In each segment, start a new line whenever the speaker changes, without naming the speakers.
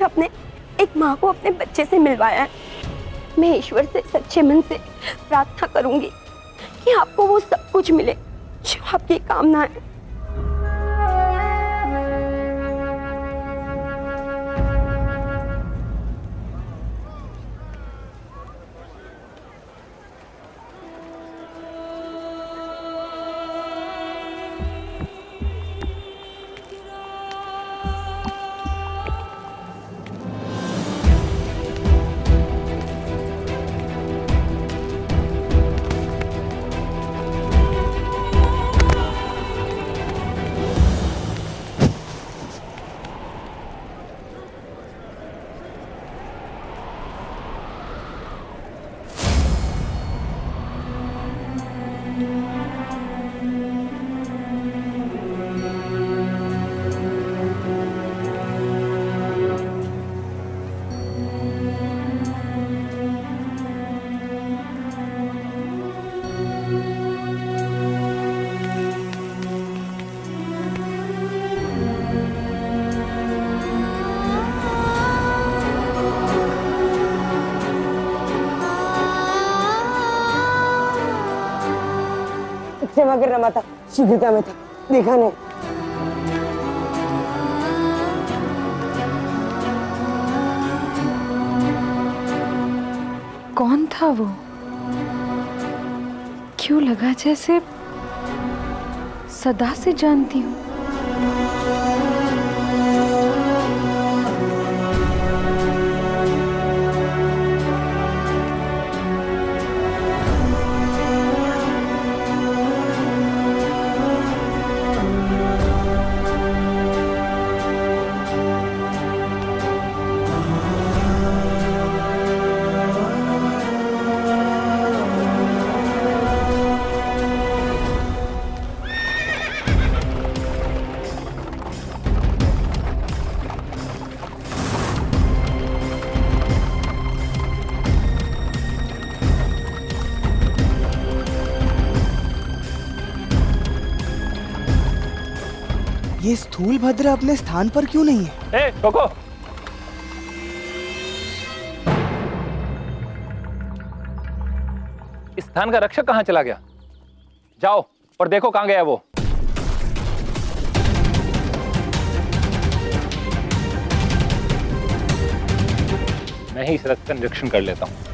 अपने एक माँ को अपने बच्चे से मिलवाया है। मैं ईश्वर से सच्चे मन से प्रार्थना करूंगी कि आपको वो सब कुछ मिले जो आपकी कामना है।
सेवा कर रहा था, शीघ्रता में था, देखा नहीं।
कौन था वो? क्यों लगा जैसे सदा से जानती हूँ।
ये स्थूल भद्र अपने स्थान पर क्यों नहीं है?
ए, कोको! इस स्थान का रक्षक कहाँ चला गया? जाओ और देखो कहाँ गया वो। मैं ही इस रथ का निरीक्षण कर लेता हूँ।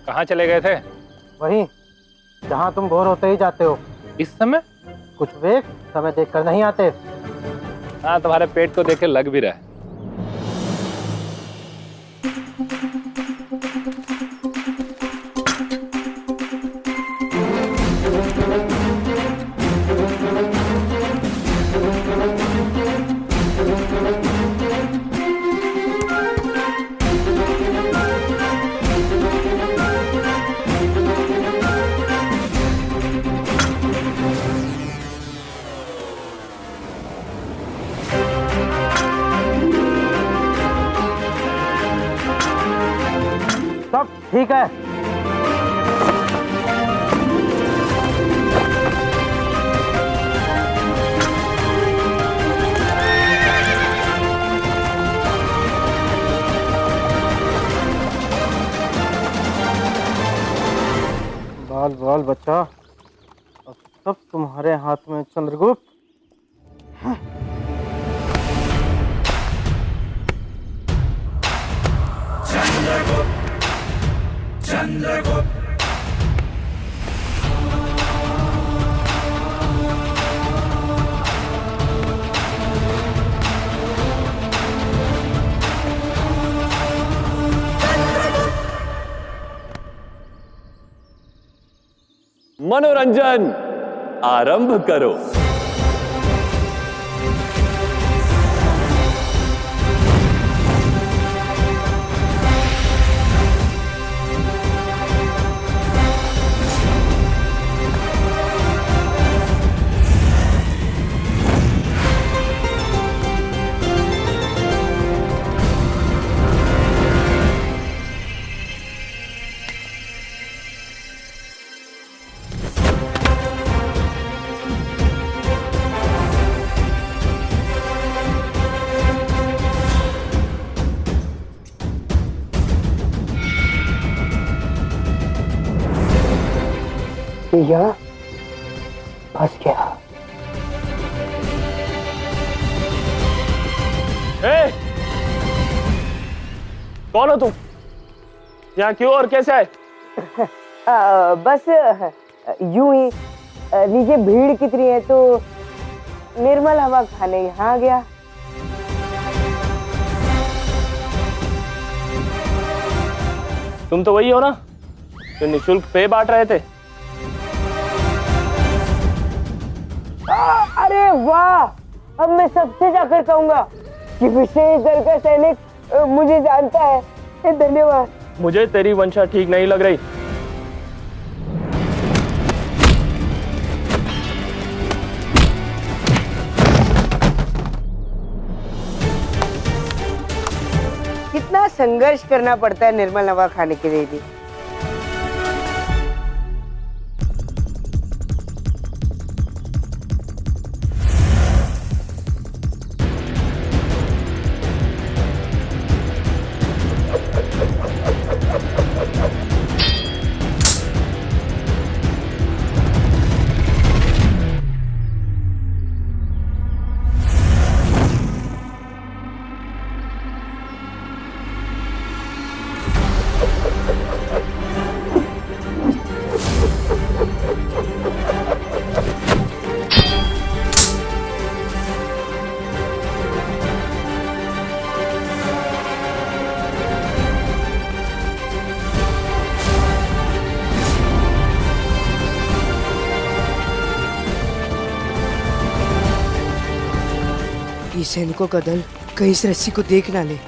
कहाँ चले गए थे?
वहीं जहाँ तुम भोर होते ही जाते हो।
इस समय?
कुछ वेग समय देखकर नहीं आते।
हाँ, तुम्हारे पेट को देख के लग भी रहा है।
सब ठीक है। बाल बाल बच्चा, अब सब तुम्हारे हाथ में चंद्रगुप्त।
मनोरंजन आरंभ करो।
यहाँ फंस गया।
ए! कौन हो तुम? यहाँ क्यों और कैसे आए?
बस यूं ही नीचे भीड़ कितनी है तो निर्मल हवा खाने यहाँ गया।
तुम तो वही हो ना जो निशुल्क पेय बांट रहे थे?
अरे वाह, अब मैं सबसे जाकर कहूंगा कि विशेष दल का सैनिक मुझे जानता है। धन्यवाद।
मुझे तेरी वंशा ठीक नहीं लग रही।
कितना संघर्ष करना पड़ता है निर्मल हवा खाने के लिए भी।
ये सैनिकों का दल कहीं इस रस्सी को देख ना ले।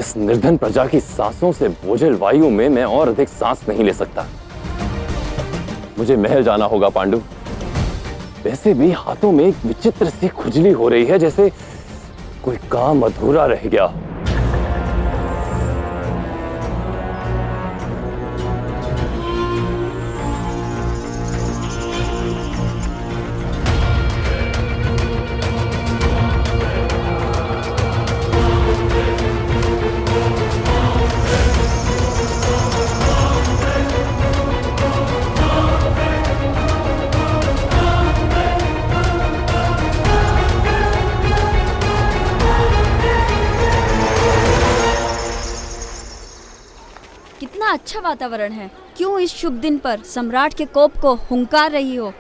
इस निर्धन प्रजा की सांसों से बोझिल वायु में मैं और अधिक सांस नहीं ले सकता। मुझे महल जाना होगा पांडु। वैसे भी हाथों में एक विचित्र सी खुजली हो रही है, जैसे कोई काम अधूरा रह गया हो।
कितना अच्छा वातावरण है। क्यों इस शुभ दिन पर सम्राट के कोप को हुंकार रही हो?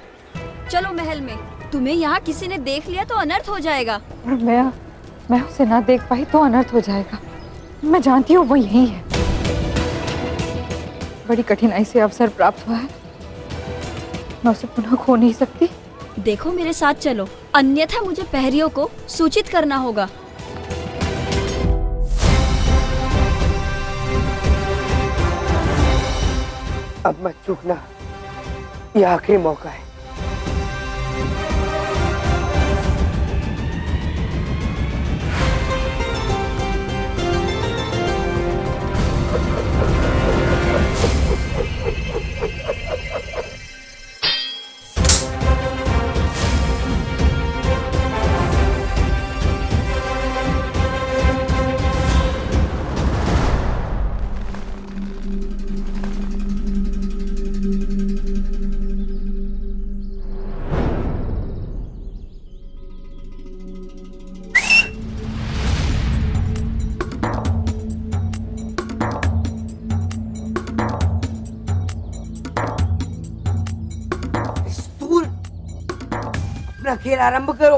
चलो महल में। तुम्हें यहाँ किसी ने देख लिया तो अनर्थ हो जाएगा।
मैं उसे ना देख पाई तो अनर्थ हो जाएगा। मैं जानती हूँ वो यही है। बड़ी कठिनाई से अवसर प्राप्त हुआ है, मैं उसे पुनः खो नहीं सकती।
देखो मेरे साथ चलो, अन्यथा मुझे प्रहरियों को सूचित करना होगा।
अब मत चूकना, ये आखिरी मौका है। खेल आरंभ करो।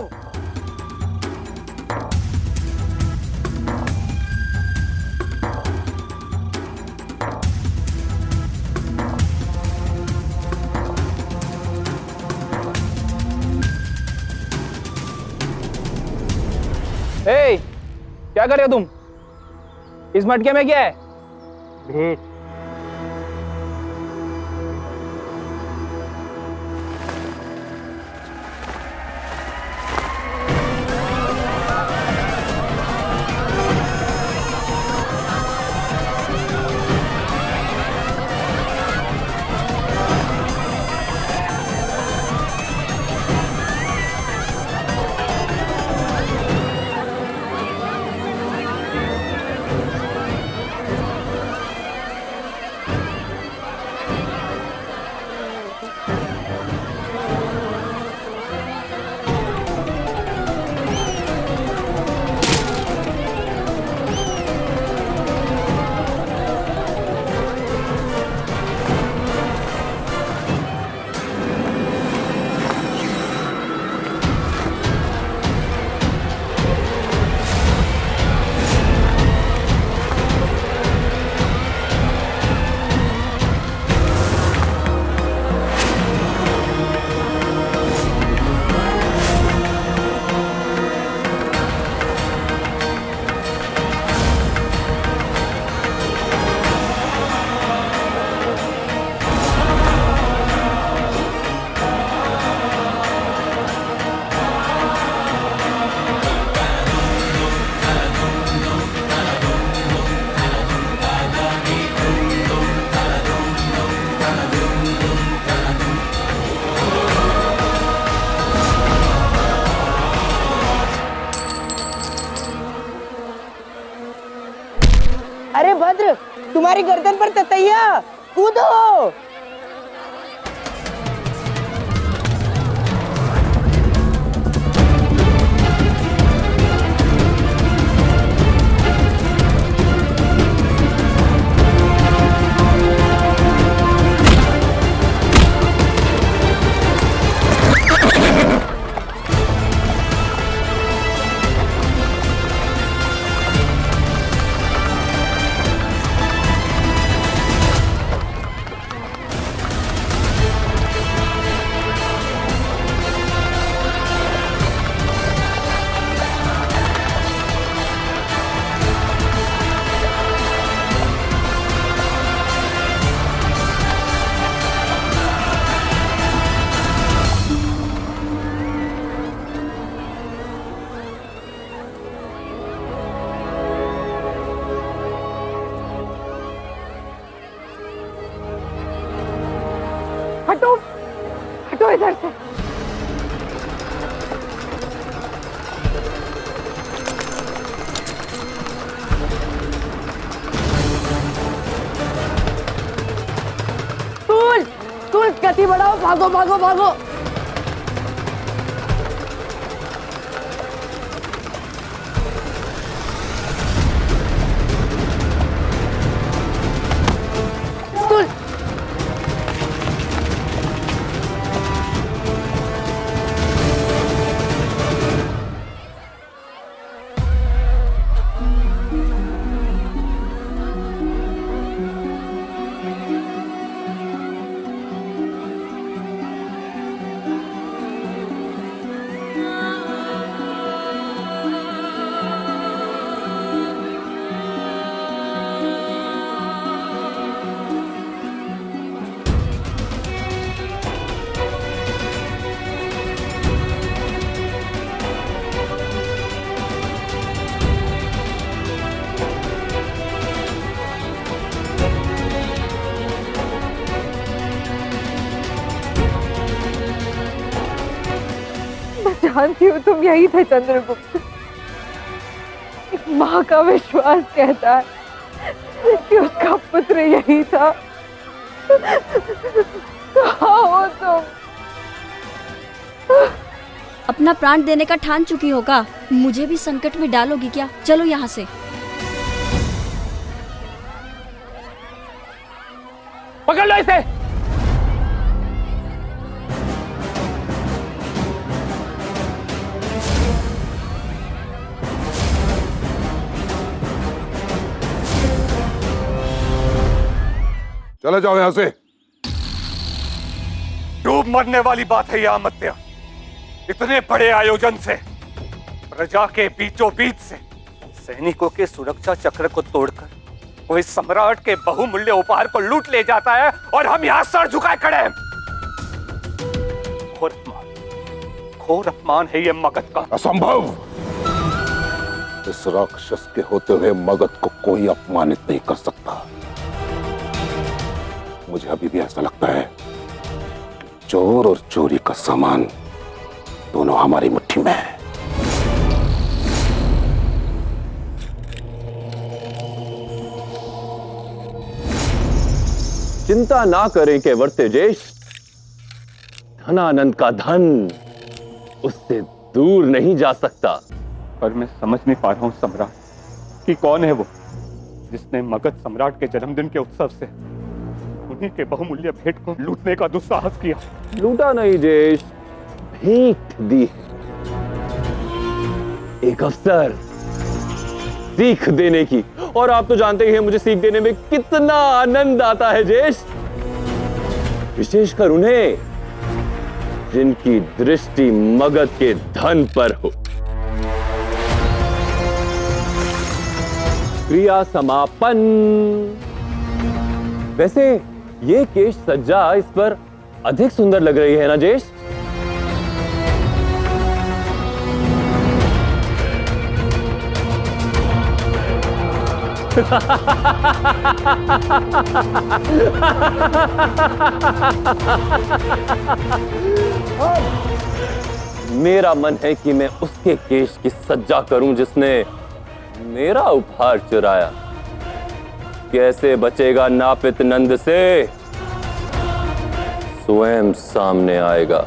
ए, क्या कर रहे हो तुम? इस मटके में क्या है?
भेंट।
अरे भद्र, तुम्हारी गर्दन पर ततैया, कूदो।
हटो, हटो इधर से।
स्टूल, स्टूल, गति बढ़ाओ, भागो भागो भागो। स्टूल,
जानती हूँ तुम यही थे चंद्रगुप्त। एक माँ का विश्वास कहता है कि उसका पुत्र यही था। कहाँ हो तुम?
अपना प्राण देने का ठान चुकी होगा, मुझे भी संकट में डालोगी क्या? चलो यहाँ से।
पकड़ लो इसे।
चले जाओ यहां से।
डूब मरने वाली बात है यह अमत्या। इतने बड़े आयोजन से, प्रजा के बीचों बीच से सैनिकों के सुरक्षा चक्र को तोड़कर कोई सम्राट के बहुमूल्य उपहार को लूट ले जाता है और हम यहां सर झुकाए खड़े हैं। घोर अपमान है ये मगध का।
असंभव। इस राक्षस के होते हुए मगध को कोई अपमानित नहीं कर सकता। मुझे अभी भी ऐसा लगता है चोर और चोरी का सामान दोनों हमारी मुट्ठी में है।
चिंता ना करें के वर्ते जेश, धनानंद का धन उससे दूर नहीं जा सकता।
पर मैं समझ नहीं पा रहा हूं सम्राट कि कौन है वो जिसने मगध सम्राट के जन्मदिन के उत्सव से उन्हीं के बहुमूल्य भेंट को लूटने का दुस्साहस किया।
लूटा नहीं जेश, भेंट दी। एक अवसर सीख देने की, और आप तो जानते ही हैं मुझे सीख देने में कितना आनंद आता है जेश, विशेषकर उन्हें जिनकी दृष्टि मगध के धन पर हो। क्रिया समापन। वैसे ये केश सज्जा इस पर अधिक सुंदर लग रही है ना जेश? मेरा मन है कि मैं उसके केश की सज्जा करूं जिसने मेरा उपहार चुराया। कैसे बचेगा नापित नंद से, स्वयं सामने आएगा।